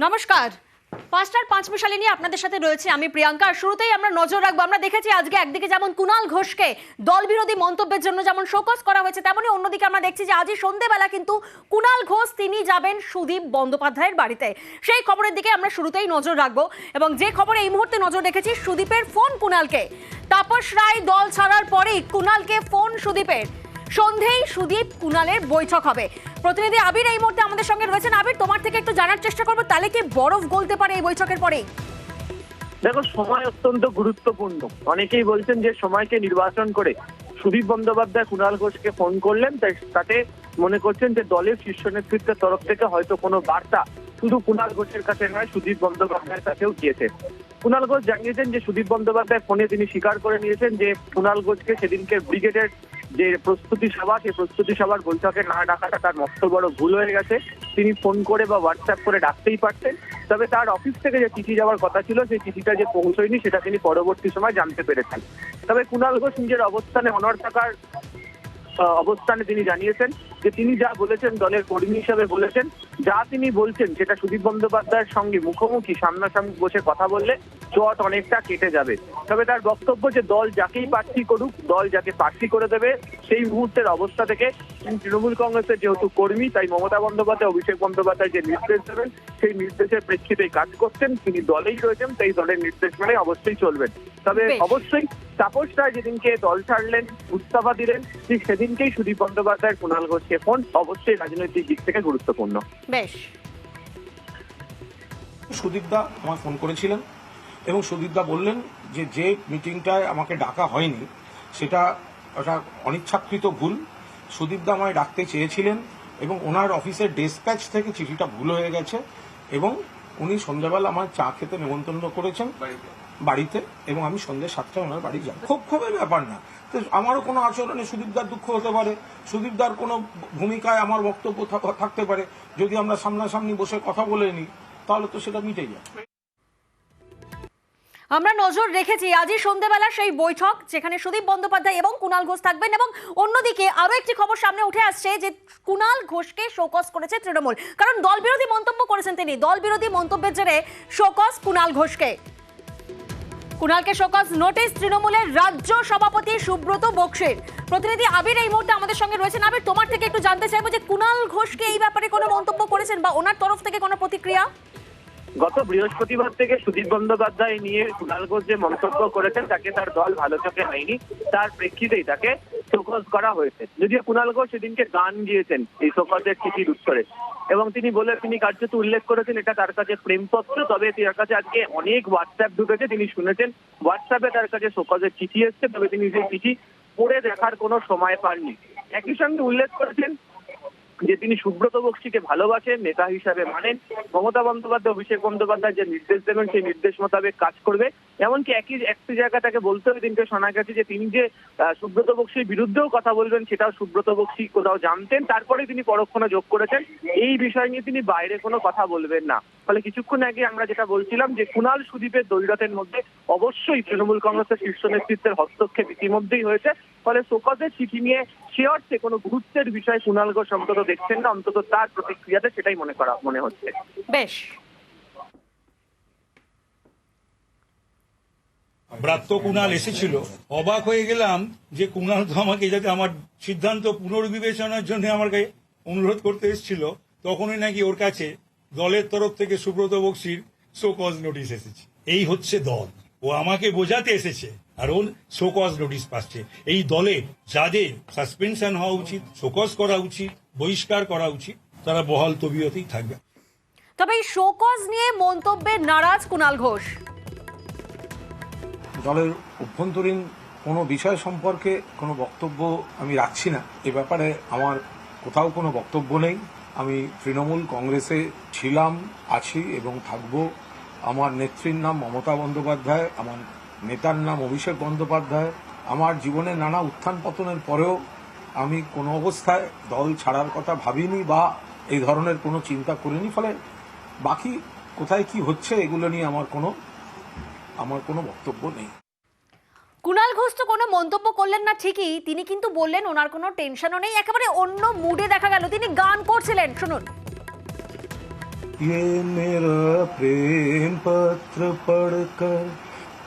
নমস্কার, ৫টার ৫ মিশালে নিয়ে আপনাদের সাথে রয়েছে আমি প্রিয়াঙ্কা। শুরুতেই আমরা নজর রাখবো, আমরা দেখেছি আজকে একদিকে যেমন কুণাল ঘোষকে দল বিরোধী মন্তব্যের জন্য যেমন শোকজ করা হয়েছে, তেমনি অন্যদিকে আমরা দেখছি যে আজই সন্ধ্যেবেলা কিন্তু কুণাল ঘোষ তিনি যাবেন সুদীপ বন্দ্যোপাধ্যায়ের বাড়িতে। সেই খবরের দিকে আমরা শুরুতেই নজর রাখবো এবং যে খবরে এই মুহূর্তে নজর রেখেছি সুদীপের ফোন কুণালকে। তাপস রায় দল ছাড়ার পরেই কুণালকে ফোন সুদীপের। সন্ধেই সুদীপ কুণালের বৈঠক হবে। প্রতিনিধি আবির এই মুহূর্তে আমাদের সঙ্গে রয়েছেন। আবির, তোমার থেকে একটু জানার চেষ্টা করবো, তাহলে কি বরফ গলতে পারে এই বৈঠকের পরেই? দেখো, সময় অত্যন্ত গুরুত্বপূর্ণ। অনেকেই বলছেন যে সময়কে নির্বাচন করে সুদীপ বন্দ্যোপাধ্যায় কুণাল ঘোষকে ফোন করলেন, তাতে মনে করছেন যে দলের শীর্ষ নেতৃত্বের তরফ থেকে হয়তো কোনো বার্তা শুধু কুণাল ঘোষের কাছে নয়, সুদীপ বন্দ্যোপাধ্যায়ের কাছেও গিয়েছে। কুণাল ঘোষ জানিয়েছেন যে সুদীপ বন্দ্যোপাধ্যায় ফোনে তিনি স্বীকার করে নিয়েছেন যে কুণাল ঘোষকে সেদিনকে ব্রিগেডের যে প্রস্তুতি সভা, সেই প্রস্তুতি সভার বৈঠকে না ডাকাটা তার মস্ত বড় ভুল হয়ে গেছে। তিনি ফোন করে বা হোয়াটসঅ্যাপ করে ডাকতেই পারতেন, তবে তার অফিস থেকে যে চিঠি যাওয়ার কথা ছিল সেই চিঠিটা যে পৌঁছয়নি সেটা তিনি পরবর্তী সময় জানতে পেরেছেন। তবে কুণাল ঘোষ নিজের অবস্থানে অনড় থাকার অবস্থানে তিনি জানিয়েছেন যে তিনি যা বলেছেন দলের কর্মী হিসাবে বলেছেন, যা তিনি বলছেন সেটা সুদীপ বন্দ্যোপাধ্যায়ের সঙ্গে মুখোমুখি সামনাসামনি বসে কথা বললে জট অনেকটা কেটে যাবে। তবে তার বক্তব্য যে দল যাকেই প্রার্থী করুক, দল যাকে প্রার্থী করে দেবে, সেই মুহূর্তের অবস্থা থেকে তিনি তৃণমূল কংগ্রেসের যেহেতু কর্মী, তাই মমতা বন্দ্যোপাধ্যায় অভিষেক বন্দ্যোপাধ্যায় যে নির্দেশ দেবেন সেই নির্দেশের প্রেক্ষিতেই কাজ করছেন। তিনি দলেই রয়েছেন, সেই দলের নির্দেশ মানে অবশ্যই চলবেন। তবে অবশ্যই তাপস রায় যেদিনকে দল ছাড়লেন, ইস্তফা দিলেন, ঠিক সেদিনকেই সুদীপ বন্দ্যোপাধ্যায়ের কুণাল ঘোষকে ফোন অবশ্যই রাজনৈতিক দিক থেকে গুরুত্বপূর্ণ। বেশ, সুদীপদা আমার ফোন করেছিলেন এবং সুদীপদা বললেন যে যে মিটিংটায় আমাকে ডাকা হয়নি সেটা একটা অনিচ্ছাকৃত ভুল। সুদীপদা আমায় ডাকতে চেয়েছিলেন এবং ওনার অফিসের ডেসপ্যাচ থেকে চিঠিটা ভুল হয়ে গেছে এবং উনি সন্ধ্যাবেলা আমার চা খেতে নেমন্তন্ন করেছেন বাড়িতে এবং আমি সন্ধ্যে 7টায় ওনার বাড়ি যাব। ক্ষোভের ব্যাপার না, তো আমারও কোনো আচরণে সুদীপদার দুঃখ হতে পারে, সুদীপদার কোনো ভূমিকায় আমার বক্তব্য থাকতে পারে। যদি আমরা সামনাসামনি বসে কথা বলে নিই তাহলে তো সেটা মিটে যায়। আমরা নজর রেখেছি আজই সন্ধ্যেবেলা সেই বৈঠক, যেখানে সুদীপ বন্দ্যোপাধ্যায় এবং কুণাল ঘোষ থাকবেন। এবং অন্যদিকে আরো একটি খবর সামনে উঠে আসছে যে কুণাল ঘোষকে শোকজ করেছে তৃণমূল, কারণ দল বিরোধী মন্তব্য করেছেন তিনি। দল বিরোধী মন্তব্যের জেরে শোকজ কুণাল ঘোষকে। কুণালকে শোকজ নোটিশ তৃণমূলের রাজ্য সভাপতি সুব্রত বক্সির। প্রতিনিধি আবির এই মুহূর্তে আমাদের সঙ্গে রয়েছেন। আবির, তোমার থেকে একটু জানতে চাইবো যে কুণাল ঘোষকে এই ব্যাপারে কোনো মন্তব্য করেছেন বা ওনার তরফ থেকে কোনো প্রতিক্রিয়া? গত বৃহস্পতিবার থেকে সুদীপ বন্দ্যোপাধ্যায় নিয়ে কুণাল ঘোষ যে মন্তব্য করেছেন তাকে তার দল ভালো চোখে হয়নি, তার প্রেক্ষিতেই তাকে শোকজ করা হয়েছে। যদিও কুণাল ঘোষ সেদিনকে গান গিয়েছেন এই শোকজের চিঠির উত্তরে এবং তিনি কার্যত উল্লেখ করেছেন এটা তার কাছে প্রেমপত্র। তবে তার কাছে আজকে অনেক হোয়াটসঅ্যাপ ঢুকেছে, তিনি শুনেছেন হোয়াটসঅ্যাপে তার কাছে শোকজের চিঠি এসছে, তবে তিনি সেই চিঠি পড়ে দেখার কোনো সময় পাননি। একই সঙ্গে উল্লেখ করেছেন যে তিনি সুব্রত বক্সিকে ভালোবাসেন, নেতা হিসাবে মানেন, মমতা বন্দ্যোপাধ্যায় অভিষেক বন্দ্যোপাধ্যায় যে নির্দেশ দেবেন সেই নির্দেশ মোতাবেক কাজ করবে। এমনকি একটি জায়গা তাকে বলতে হবে, দিনকে শোনা গেছে যে তিনি যে সুব্রত বক্সির বিরুদ্ধেও কথা বলবেন সেটাও সুব্রত বক্সি কোথাও জানতেন। তারপরে তিনি পরক্ষণে যোগ করেছেন এই বিষয় নিয়ে তিনি বাইরে কোনো কথা বলবেন না। ফলে কিছুক্ষণ আগে আমরা যেটা বলছিলাম যে কুণাল সুদীপের দ্বৈরথের মধ্যে অবশ্যই তৃণমূল কংগ্রেসের শীর্ষ নেতৃত্বের হস্তক্ষেপ ইতিমধ্যেই হয়েছে। ফলে শোকজের চিঠি নিয়ে সে অর্থে কোনো গুরুত্বের বিষয় কুণাল ঘোষ অন্তত দেখছেন না, অন্তত তার প্রতিক্রিয়াতে সেটাই মনে হচ্ছে। বেশ, ব্রাত্য কুণাল এসেছিল, অবাক হয়ে গেলাম যে কুণাল তো আমাকে যাতে আমার সিদ্ধান্ত পুনর্বিবেচনার জন্য আমার কাছে অনুরোধ করতে এসেছিল, তখনই নাকি ওর কাছে দলের তরফ থেকে সুব্রত বক্সির শোকজ নোটিশ এসেছে। এই হচ্ছে দল, ও আমাকে বোঝাতে এসেছে আর ওর শোকজ নোটিশ পাচ্ছে। এই দলে যাদের সাসপেনশন হওয়া উচিত, শোকজ করা উচিত, বহিষ্কার করা উচিত, তারা বহাল তবিয়তেই থাকবে। তবে এই শোকজ নিয়ে মন্তব্যে নারাজ কুণাল ঘোষ। দলের অভ্যন্তরীণ কোনো বিষয় সম্পর্কে কোনো বক্তব্য আমি রাখছি না। এ ব্যাপারে আমার কোথাও কোনো বক্তব্য নেই। আমি তৃণমূল কংগ্রেসে ছিলাম, আছি এবং থাকব। আমার নেত্রীর নাম মমতা বন্দ্যোপাধ্যায়, আমার নেতার নাম অভিষেক বন্দ্যোপাধ্যায়। আমার জীবনে নানা উত্থান পতনের পরেও আমি কোনো অবস্থায় দল ছাড়ার কথা ভাবিনি বা এই ধরনের কোনো চিন্তা করিনি। ফলে বাকি কোথায় কি হচ্ছে এগুলো নিয়ে আমার কোনো বক্তব্য নেই। কুণাল ঘোষ তো কোনো মন্তব্য করলেন না ঠিকই, তিনি কিন্তু বললেন ওনার কোনো টেনশনও নেই, একেবারে অন্য মুডে দেখা গেল তিনি গান করছিলেন। শুনুন। ये मेरा प्रेम पत्र पढ़कर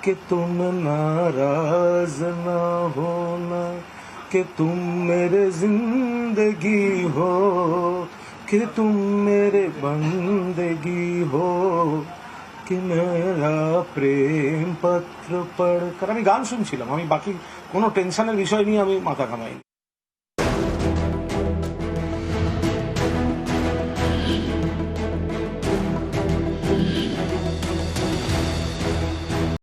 कि तुम नाराज ना होना, कि तुम मेरे जिंदगी हो, कि तुम मेरे बंदगी हो, कि मेरा প্রেম পত্র পড়कर। আমি গান শুনছিলাম, আমি বাকি কোনো টেনশনের বিষয় নিয়ে আমি মাথা ঘামাইনি।